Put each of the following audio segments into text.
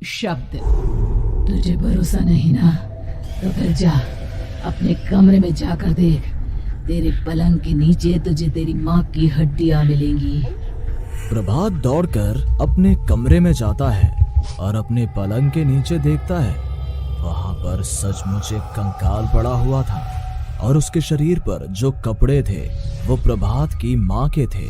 शब्द। तुझे भरोसा नहीं ना, तो फिर जा अपने कमरे में जाकर देख। तेरे पलंग के नीचे तुझे तेरी माँ की हड्डियां मिलेंगी। प्रभात दौड़कर अपने कमरे में जाता है और अपने पलंग के नीचे देखता है। वहां पर सचमुच एक कंकाल पड़ा हुआ था और उसके शरीर पर जो कपड़े थे वो प्रभात की माँ के थे।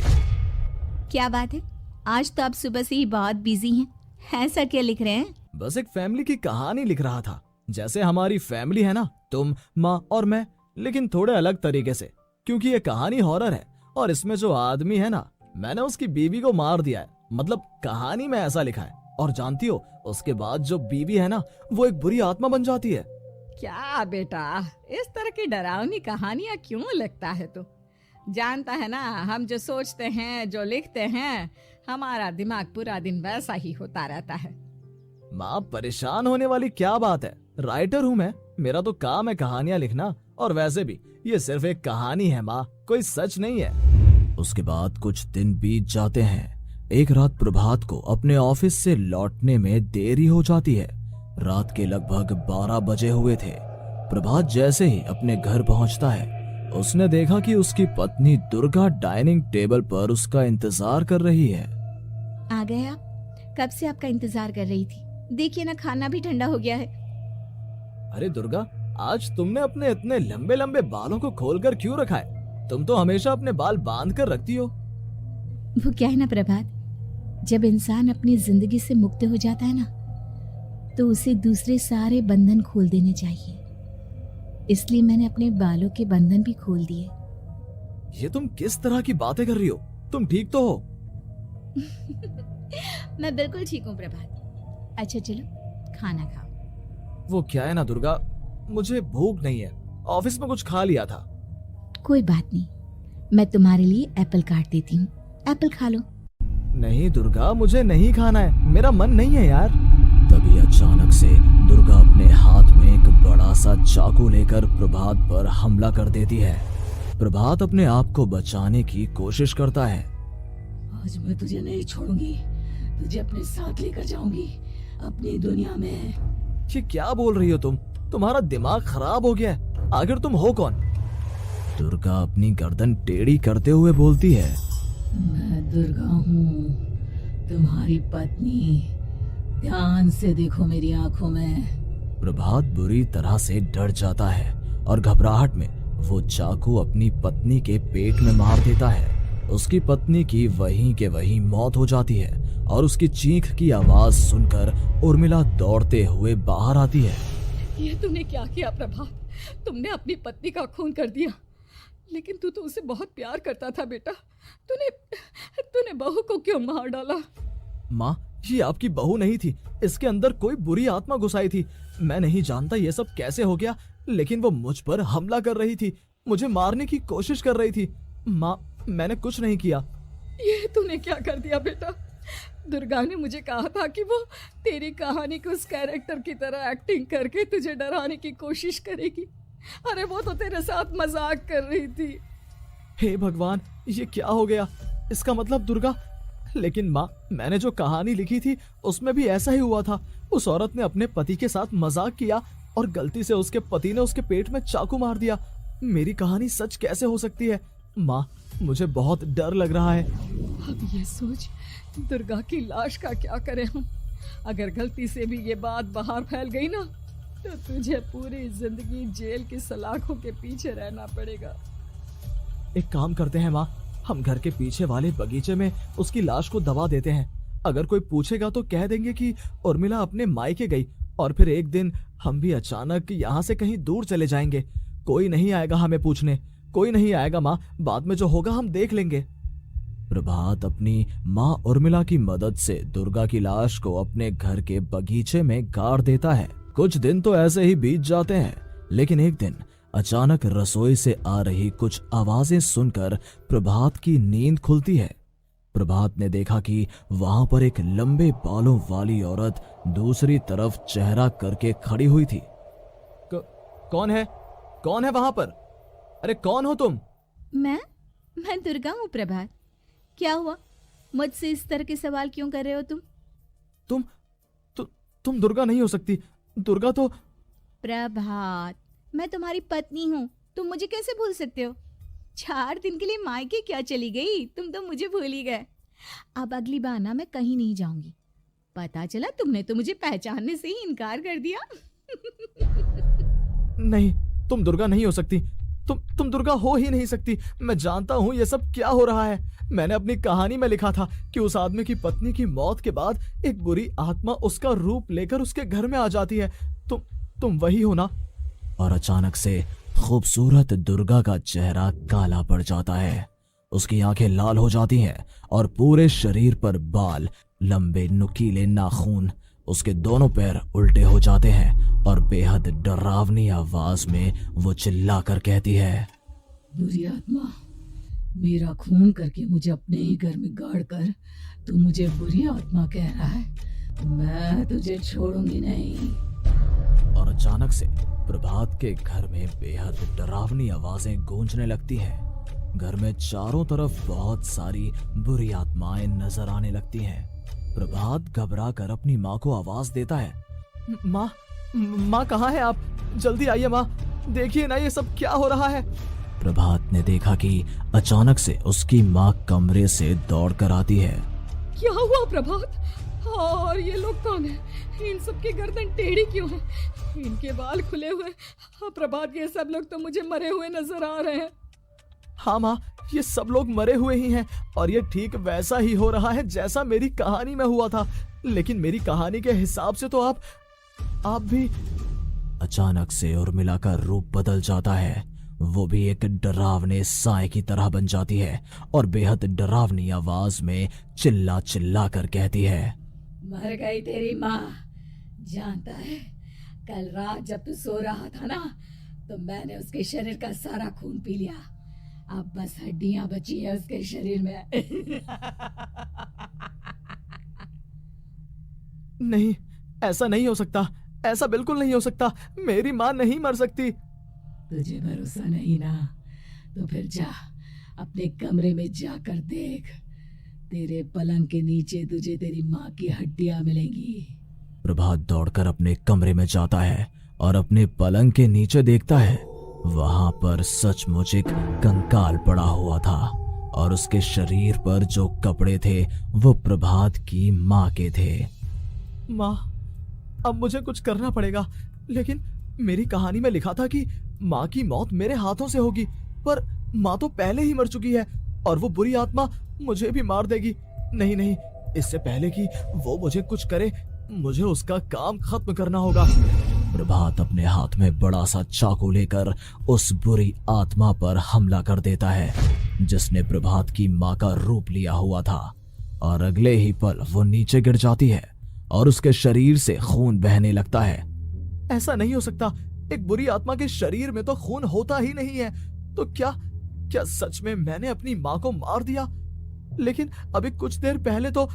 क्या बात है, आज तो आप सुबह से ही बहुत बिजी हैं। ऐसा क्या लिख रहे हैं? बस एक फैमिली की कहानी लिख रहा था। जैसे हमारी फैमिली है ना, तुम, माँ और मैं, लेकिन थोड़े अलग तरीके से। क्योंकि ये कहानी हॉरर है और इसमें जो आदमी है ना, मैंने उसकी बीवी को मार दिया है। मतलब कहानी में ऐसा लिखा है। और जानती हो, उसके बाद जो बीवी है ना, वो एक बुरी आत्मा बन जाती है। क्या बेटा, इस तरह की डरावनी कहानियां क्यों लिखता है तू? जानता है ना, हम जो सोचते हैं, जो लिखते हैं, हमारा दिमाग पूरा दिन वैसा ही होता रहता है। माँ, परेशान होने वाली क्या बात है? राइटर हूँ मैं, मेरा तो काम है कहानियां लिखना। और वैसे भी ये सिर्फ एक कहानी है माँ, कोई सच नहीं है। उसके बाद कुछ दिन बीत जाते हैं। एक रात प्रभात को अपने ऑफिस से लौटने में देरी हो जाती है। रात के लगभग 12 बजे हुए थे। प्रभात जैसे ही अपने घर पहुंचता है, उसने देखा कि उसकी पत्नी दुर्गा डाइनिंग टेबल पर उसका इंतजार कर रही है। आ गए आप? कब से आपका इंतजार कर रही थी। देखिए ना, खाना भी ठंडा हो गया है। अरे दुर्गा, आज तुमने अपने इतने लंबे लंबे बालों को खोलकर क्यों रखा है? तुम तो हमेशा अपने बाल बांध कर रखती हो। वो क्या है ना प्रभात, जब इंसान अपनी जिंदगी से मुक्त हो जाता है ना, तो उसे दूसरे सारे बंधन खोल देने चाहिए। इसलिए मैंने अपने बालों के बंधन भी खोल दिए। ये तुम किस तरह की बातें कर रही हो? तुम ठीक तो हो? मैं बिल्कुल ठीक हूँ प्रभात। अच्छा चलो खाना खाओ। वो क्या है ना दुर्गा, मुझे भूख नहीं है। ऑफिस में कुछ खा लिया था। कोई बात नहीं, मैं तुम्हारे लिए एप्पल काट देती हूँ, एप्पल खा लो। नहीं दुर्गा, मुझे नहीं खाना है, मेरा मन नहीं है यार। तभी अचानक से दुर्गा अपने हाथ में एक बड़ा सा चाकू लेकर प्रभात पर हमला कर देती है। प्रभात अपने आप को बचाने की कोशिश करता है। आज मैं तुझे नहीं छोड़ूंगी, तुझे अपने साथ लेकर जाऊंगी अपनी दुनिया में। ये क्या बोल रही हो तुम? तुम्हारा दिमाग खराब हो गया है। आखिर तुम हो कौन? दुर्गा अपनी गर्दन टेढ़ी करते हुए बोलती है। मैं दुर्गा हूँ, तुम्हारी पत्नी। ध्यान से देखो मेरी आंखों में। प्रभात बुरी तरह से डर जाता है और घबराहट में वो चाकू अपनी पत्नी के पेट में मार देता है। उसकी पत्नी की वहीं के वहीं मौत हो जाती है और उसकी चीख की आवाज सुनकर उर्मिला दौड़ते हुए बाहर आती है। ये तूने क्या किया प्रभात? तुमने अपनी पत्नी का खून कर दिया। लेकिन तू तो उसे बहुत प्यार करता था बेटा। तूने बहू को क्यों मार डाला? माँ, ये आपकी बहू नहीं थी, इसके अंदर कोई बुरी आत्मा घुसाई थी। मैं नहीं जानता ये सब कैसे हो गया, लेकिन वो मुझ पर हमला कर रही थी, मुझे मारने की कोशिश कर रही थी। माँ, मैंने कुछ नहीं किया। ये तूने क्या कर दिया बेटा? दुर्गा ने मुझे कहा था कि वो तेरी कहानी के उस कैरेक्टर की तरह एक्टिंग करके तुझे डराने की कोशिश करेगी। अरे वो तो तेरे साथ मजाक कर रही थी। हे भगवान, ये क्या हो गया? इसका मतलब दुर्गा। लेकिन माँ, मैंने जो कहानी लिखी थी उसमें भी ऐसा ही हुआ था। उस औरत ने अपने पति के साथ मजाक किया और गलती से उसके पति ने उसके पेट में चाकू मार दिया। मेरी कहानी सच कैसे हो सकती है? माँ, मुझे बहुत डर लग रहा है। अब ये सोच, दुर्गा की लाश का क्या करें हम? अगर गलती से भी ये बात बाहर फैल गई ना, तो तुझे पूरी जिंदगी जेल की सलाखों के पीछे रहना पड़ेगा। एक काम करते हैं माँ, हम घर के पीछे वाले बगीचे में उसकी लाश को दबा देते हैं। अगर कोई पूछेगा तो कह देंगे कि उर्मिला अपने मायके गई और फिर एक दिन हम भी अचानक यहाँ से कहीं दूर चले जाएंगे। कोई नहीं आएगा हमें पूछने, कोई नहीं आएगा माँ, बाद में जो होगा हम देख लेंगे। प्रभात अपनी माँ उर्मिला की मदद से दुर्गा की लाश को अपने घर के बगीचे में गाड़ देता है। कुछ दिन तो ऐसे ही बीत जाते हैं, लेकिन एक दिन अचानक रसोई से आ रही कुछ आवाजें सुनकर प्रभात की नींद खुलती है। प्रभात ने देखा कि वहां पर एक लंबे बालों वाली औरत दूसरी तरफ चेहरा करके खड़ी हुई थी। कौन है? कौन है वहां पर? अरे कौन हो तुम? मैं दुर्गा हूँ प्रभात। क्या हुआ, मुझसे इस तरह के सवाल क्यों कर रहे हो तुम? तुम दुर्गा नहीं हो सकती। दुर्गा तो प्रभात, मैं तुम्हारी पत्नी हूँ, तुम मुझे कैसे भूल सकते हो? 4 दिन के लिए मायके क्या चली गई, तुम तो मुझे भूल ही गए। अब अगली बार ना मैं कहीं नहीं जाऊंगी। पता चला तुमने तो मुझे पहचानने से ही इनकार कर दिया। नहीं, तुम दुर्गा नहीं हो सकती। तुम दुर्गा हो ही नहीं सकती। मैं जानता हूँ ये सब क्या हो रहा है। मैंने अपनी कहानी में लिखा था कि उस आदमी की पत्नी की मौत के बाद एक बुरी आत्मा उसका रूप लेकर उसके घर में आ जाती है। तुम वही हो ना? और अचानक से खूबसूरत दुर्गा का चेहरा काला पड़ जाता है। उसकी आंखें लाल हो जाती हैं और पूरे शरीर पर बाल, लंबे नुकीले नाखून, उसके दोनों पैर उल्टे हो जाते हैं और बेहद डरावनी आवाज में वो चिल्लाकर कहती है, बुरी आत्मा, मेरा खून करके मुझे अपने ही घर में गाड़ कर तू मुझे बुरी आत्मा कह रहा है? मैं तुझे छोड़ूंगी नहीं। और अचानक से प्रभात के घर में बेहद डरावनी आवाजें गूंजने लगती हैं। घर में चारों तरफ बहुत सारी बुरी आत्माएं नजर आने लगती हैं। प्रभात घबरा कर अपनी माँ को आवाज देता है, माँ कहाँ है आप? जल्दी आइए माँ, देखिए ना ये सब क्या हो रहा है। प्रभात ने देखा कि अचानक से उसकी माँ कमरे से दौड़ कर आती है। क्या हुआ प्रभात? और ये लोग कौन है? इन सब की गर्दन टेढ़ी क्यों है? इनके बाल खुले हुए। हाँ प्रभात, ये सब लोग तो मुझे मरे हुए नजर आ रहे हैं। हाँ माँ, ये सब लोग मरे हुए ही हैं और ये ठीक वैसा ही हो रहा है जैसा मेरी कहानी में हुआ था। लेकिन मेरी कहानी के हिसाब से तो आप भी। अचानक से उर्मिला का रूप बदल जाता है। वो भी एक डरावने साए की तरह बन जाती है और बेहद डरावनी आवाज में चिल्ला चिल्ला कर कहती है, मर गई तेरी माँ। जानता है, कल रात जब तू सो रहा था ना, तो मैंने उसके शरीर का सारा खून पी लिया। अब बस हड्डियां बची है उसके शरीर में। नहीं, ऐसा नहीं हो सकता, ऐसा बिल्कुल नहीं हो सकता। मेरी माँ नहीं मर सकती। तुझे भरोसा नहीं ना, तो फिर जा अपने कमरे में जाकर देख। तेरे पलंग के नीचे तुझे तेरी माँ की हड्डियां मिलेंगी। प्रभात दौड़कर अपने कमरे में जाता है और अपने पलंग के नीचे देखता है। वहां पर सचमुच एक कंकाल पड़ा हुआ था और उसके शरीर पर जो कपड़े थे वो प्रभात की माँ के थे। माँ, अब मुझे कुछ करना पड़ेगा। लेकिन मेरी कहानी में लिखा था कि माँ की मौत मेरे हाथों से होगी, पर माँ तो पहले ही मर चुकी है और वो बुरी आत्मा मुझे भी मार देगी। नहीं, इससे पहले कि वो मुझे कुछ करे, मुझे उसका काम खत्म करना होगा। प्रभात अपने हाथ में बड़ा सा चाकू लेकर उस बुरी आत्मा पर हमला कर देता है जिसने प्रभात की माँ का रूप लिया हुआ था, और अगले ही पल वो नीचे गिर जाती है और उसके शरीर से खून बहने लगता है। ऐसा नहीं हो सकता, एक बुरी आत्मा के शरीर में तो खून होता ही नहीं है। तो क्या सच में मैंने अपनी माँ को मार दिया? लेकिन अभी कुछ देर पहले तो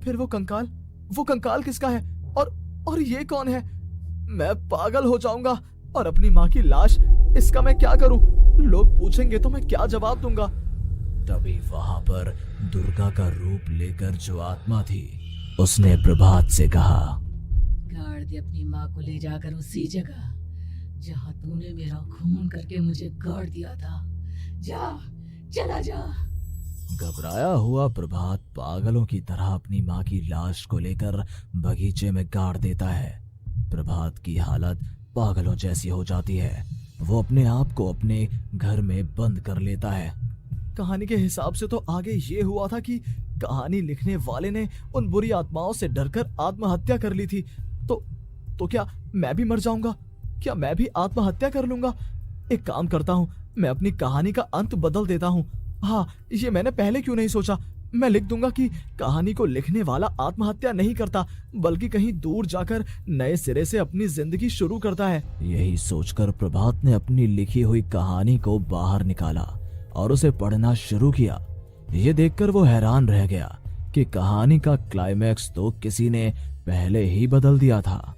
फिर वो कंकाल किसका है? और ये कौन है? मैं पागल हो जाऊंगा। और अपनी माँ की लाश, इसका मैं क्या करूं? लोग पूछेंगे तो मैं क्या जवाब दूंगा? तभी वहां पर दुर्गा का रूप लेकर जो आत्मा थी उसने प्रभात से कहा, गाड़ दे अपनी माँ को ले जाकर उसी जगह जहाँ तूने मेरा खून करके मुझे गाड़ दिया था। चला जा। घबराया हुआ प्रभात पागलों की तरह अपनी माँ की लाश को लेकर बगीचे में गाड़ देता है। प्रभात की हालत पागलों जैसी हो जाती है। वो अपने आप को अपने घर में बंद कर लेता है। कहानी के हिसाब से तो आगे ये हुआ था कि कहानी लिखने वाले ने उन बुरी आत्माओं से डरकर आत्महत्या कर ली थी। तो क्या मैं भी मर जाऊंगा? क्या मैं भी आत्महत्या कर लूंगा? एक काम करता हूँ, मैं अपनी कहानी का अंत बदल देता हूँ। हाँ, ये मैंने पहले क्यों नहीं सोचा। मैं लिख दूंगा कि कहानी को लिखने वाला आत्महत्या नहीं करता, बल्कि कहीं दूर जाकर नए सिरे से अपनी जिंदगी शुरू करता है। यही सोचकर प्रभात ने अपनी लिखी हुई कहानी को बाहर निकाला और उसे पढ़ना शुरू किया। ये देखकर वो हैरान रह गया कि कहानी का क्लाइमैक्स तो किसी ने पहले ही बदल दिया था।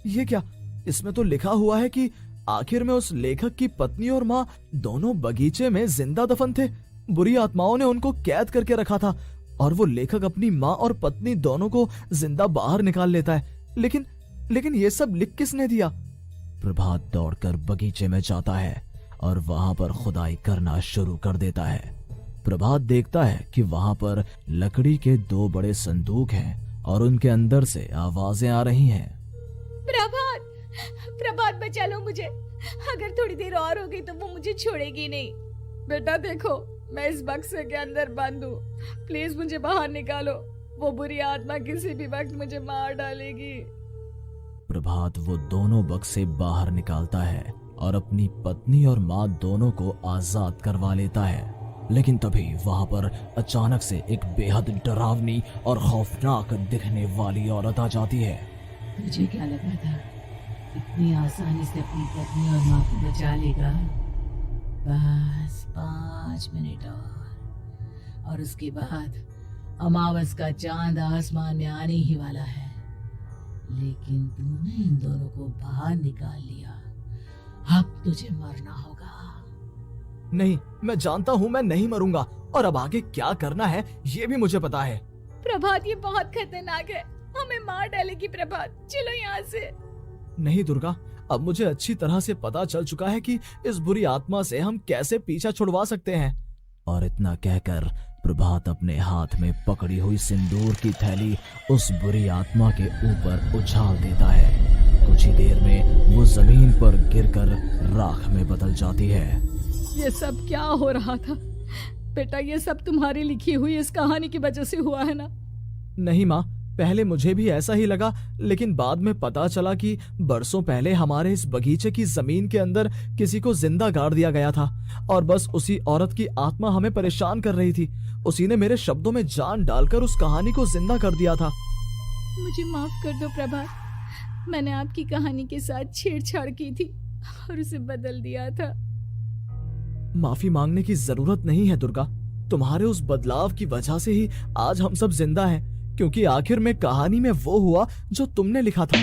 ये क्या? इसमें तो लिखा हुआ है कि आखिर में उस लेखक की पत्नी और माँ दोनों बगीचे में जिंदा दफन थे। बुरी आत्माओं ने उनको कैद करके रखा था और वो लेखक अपनी माँ और पत्नी दोनों को जिंदा बाहर निकाल लेता है। लेकिन ये सब लिख किसने दिया? प्रभात दौड़कर बगीचे में जाता है और वहां पर खुदाई करना शुरू कर देता है। प्रभात देखता है कि वहां पर लकड़ी के 2 बड़े संदूक हैं और उनके अंदर से आवाजें आ रही हैं। प्रभात बचा लो मुझे, अगर थोड़ी देर और हो गई तो वो मुझे छोड़ेगी नहीं। बेटा देखो, मैं इस बक्से के अंदर बंद हूँ, प्लीज मुझे बाहर निकालो, वो बुरी आत्मा किसी भी वक्त मुझे मार डालेगी। प्रभात वो दोनों बक्से बाहर निकालता है और अपनी पत्नी और माँ दोनों को आजाद करवा लेता है। लेकिन तभी वहां पर अचानक से एक बेहद डरावनी और खौफनाक दिखने वाली औरत आ जाती है। तुझे क्या लगा था इतनी आसानी से अपनी पत्नी और माँ को बचा लेगा? बस 5 मिनट और उसके बाद अमावस का चांद आसमान में आने ही वाला है। लेकिन तूने इन दोनों को बाहर निकाल लिया, अब तुझे मरना होगा। नहीं, मैं जानता हूँ मैं नहीं मरूंगा, और अब आगे क्या करना है ये भी मुझे पता है। प्रभात ये बहुत खतरनाक है, हमें मार डालेगी प्रभात, चलो यहाँ से। नहीं दुर्गा, अब मुझे अच्छी तरह से पता चल चुका है कि इस बुरी आत्मा से हम कैसे पीछा छुड़वा सकते हैं। और इतना कहकर प्रभात अपने हाथ में पकड़ी हुई सिंदूर की थैली उस बुरी आत्मा के ऊपर उछाल देता है। कुछ ही देर में वो जमीन पर गिरकर राख में बदल जाती है। ये सब क्या हो रहा था बेटा? ये सब तुम्हारी लिखी हुई इस कहानी की वजह से हुआ है ना? नहीं माँ, पहले मुझे भी ऐसा ही लगा, लेकिन बाद में पता चला कि बरसों पहले हमारे इस बगीचे की जमीन के अंदर किसी को जिंदा गाड़ दिया गया था और बस उसी औरत की आत्मा हमें परेशान कर रही थी। उसी ने मेरे शब्दों में जान डालकर उस कहानी को जिंदा कर दिया था। मुझे माफ कर दो प्रभात, मैंने आपकी कहानी के साथ छेड़छाड़ की थी और उसे बदल दिया था। माफी मांगने की जरूरत नहीं है दुर्गा, तुम्हारे उस बदलाव की वजह से ही आज हम सब जिंदा हैं, क्योंकि आखिर में कहानी में वो हुआ जो तुमने लिखा था।